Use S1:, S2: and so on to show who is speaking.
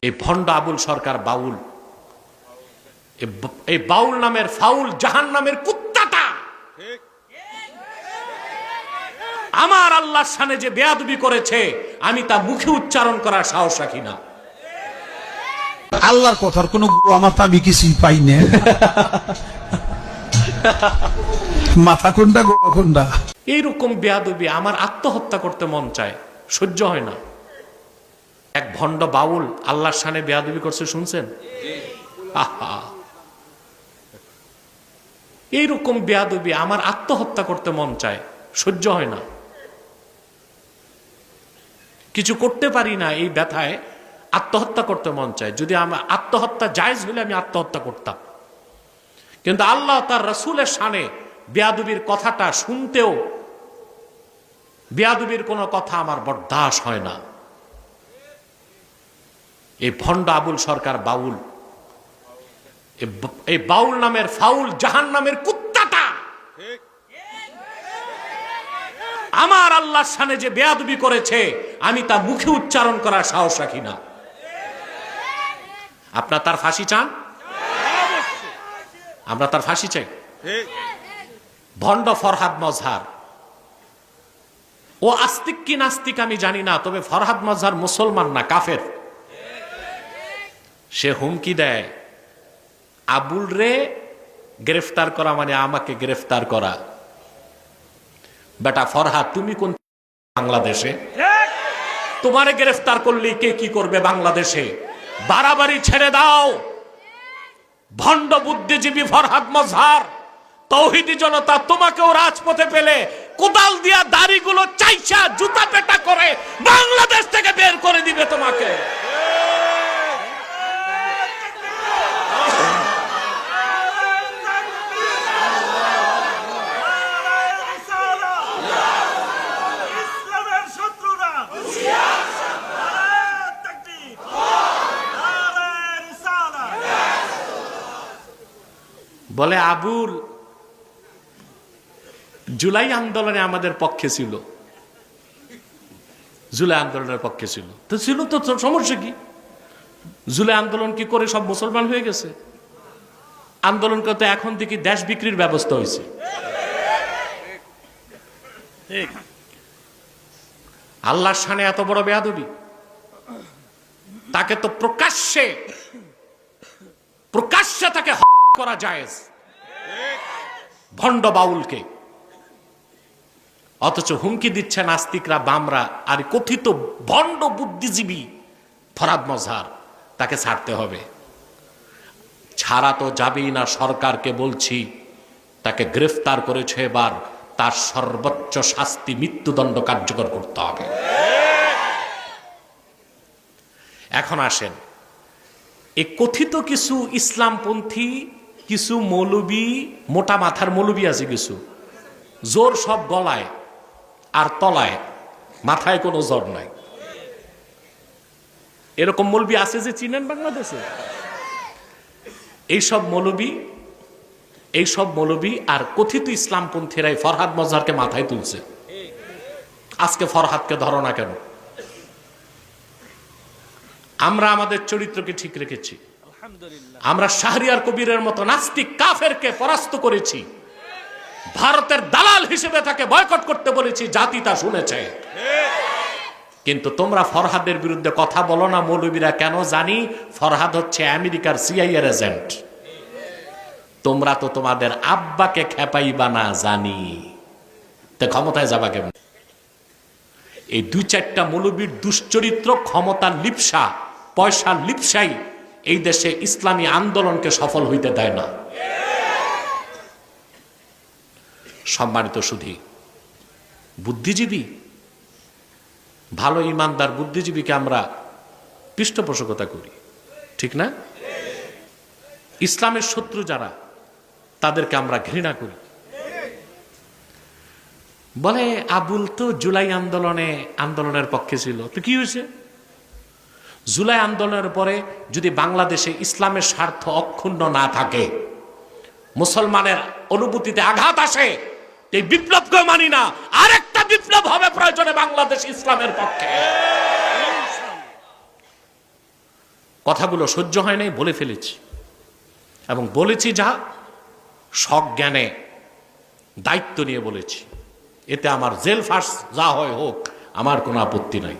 S1: এই ভণ্ড আবুল সরকার বাউল, এই বাউল নামের ফাউল জাহান্নামের কুত্তাটা আমার আল্লাহর সামনে যে বেয়াদবি করেছে আমি তা মুখে উচ্চারণ করার সাহস রাখি না।
S2: আল্লাহর কথার কোন আমার আমি কিছুই পাই না। মাথা কোনটা গোয়া কোনটা।
S1: এইরকম বেয়াদবি আমার আত্মহত্যা করতে মন চায়, সহ্য হয় না। এক ভণ্ড বাউল আল্লাহর সামনে বেয়াদবি করছে, শুনছেন? আহা, এইরকম বেয়াদবি আমার আত্মহত্যা করতে মন চায়, সহ্য হয় না। কিছু করতে পারি না, এই ব্যথায় আত্মহত্যা করতে মন চায়। যদি আমার আত্মহত্যা জায়েজ হলে আমি আত্মহত্যা করতাম, কিন্তু আল্লাহ তার রাসূলের শানে বেয়াদবির কথাটা শুনতেও বেয়াদবির কোনো কথা আমার বরদাস্ত হয় না। এই ভণ্ড আবুল সরকার বাউল, এই বাউল নামের ফাউল জাহান্নামের কুত্তাটা আমার আল্লাহর সামনে যে বেয়াদবি করেছে আমি তা মুখে উচ্চারণ করার সাহস রাখি না। আপনার তার ফাঁসি চান? আমরা তার ফাঁসি চাই। ভণ্ড ফরহাদ মজহার, ও আস্তিক কি নাস্তিক আমি জানি না, তবে ফরহাদ মজহার মুসলমান না, কাফের। সে হুমকি দেয় আবুল রে গ্রেফতার করা মানে আমাকে গ্রেফতার করা। বেটা ফরহাদ, তুমি কোন বাংলাদেশে? তোমারে গ্রেফতার করলে কে কি করবে বাংলাদেশে? বাড়াবাড়ি ছেড়ে দাও। ভণ্ড বুদ্ধিজীবী ফরহাদ মজহার, তৌহিদি জনতা তোমাকেও রাজপথে পেলে কোদাল দিয়া দাড়িগুলো চাইছা জুতা পেটা করে বাংলাদেশ থেকে বের করে দিবে তোমাকে। বলে আবুল জুলাই আন্দোলনে আমাদের পক্ষে ছিল, জুলাই আন্দোলনের পক্ষে ছিল তো ছিল, তো সমস্যা কি? জুলাই আন্দোলন কি করে সব মুসলমান হয়ে গেছে? আন্দোলন করতে এখন থেকে দেশ বিক্রির ব্যবস্থা হয়েছে। আল্লাহর শানে এত বড় বেয়াদবি, তাকে তো প্রকাশ্যে তাকে করা জায়েজ, ভণ্ড বাউলকে। অথচ হুমকি দিচ্ছে নাস্তিকরা, বামরা, আর কথিত ভণ্ড বুদ্ধিজীবী ফরহাদ মজহার, তাকে ছাড়তে হবে। ছাড়া তো যাবেই না, সরকারকে বলছি তাকে গ্রেফতার করেছে, এবার তার সর্বোচ্চ শাস্তি মৃত্যুদণ্ড কার্যকর করতে হবে। এখন আসেন, এই কথিত কিছু ইসলামপন্থী কিছু মৌলবী, মোটা মাথার মৌলবী আছে কিছু, জোর সব গলায় আর তলায়, মাথায় কোনো জোর নাই, এরকম মৌলবী আছে যে চিনেন বাংলাদেশে। এইসব মৌলবী আর কথিত ইসলামপন্থীরাই ফরহাদ মজহারকে মাথায় তুলছে। আজকে ফরহাদকে ধরো না কেন? আমরা আমাদের চরিত্রকে ঠিক রেখেছি, আমরা শাহরিয়ার কবিরের মতো নাস্তিক কাফেরকে পরাস্ত করেছি, ভারতের দালাল হিসেবে তাকে বয়কট করতে বলেছি, জাতি তা শুনেছে। কিন্তু তোমরা ফরহাদের বিরুদ্ধে কথা বলো না মৌলবীরা, কেন জানি? ফরহাদ হচ্ছে আমেরিকার সিআইএর এজেন্ট। তোমরা তো তোমাদের আব্বাকে খেপাইবা না জানি, তো ক্ষমতায় যাবা কেমন? এই দুই চারটা মৌলবীর দুশ্চরিত্র, ক্ষমতার লিপ্সা, পয়সার লিপ্সাই এই দেশে ইসলামী আন্দোলনকে সফল হইতে দেয় না। সম্মানিত সুধী, বুদ্ধিজীবী, ভালো ইমানদার বুদ্ধিজীবীকে আমরা পৃষ্ঠপোষকতা করি, ঠিক না? ইসলামের শত্রু যারা, তাদেরকে আমরা ঘৃণা করি। বলে আবুল তো জুলাই আন্দোলনের পক্ষে ছিল, তো কি হয়েছে? জুলাই আন্দোলনের পরে যদি বাংলাদেশে ইসলামের স্বার্থ অক্ষুণ্ণ না থাকে, মুসলমানের অনুভূতিতে আঘাত আসে, এই বিপ্লবকে মানি না, আরেকটা বিপ্লব হবে প্রয়োজনে বাংলাদেশ ইসলামের পক্ষে। কথাগুলো সহ্য হয় নাই, বলে ফেলেছি। এবং বলেছি যা সজ্ঞানে দায়িত্ব নিয়ে বলেছি। এতে আমার জেল ফাঁস যা হয় হোক, আমার কোনো আপত্তি নাই।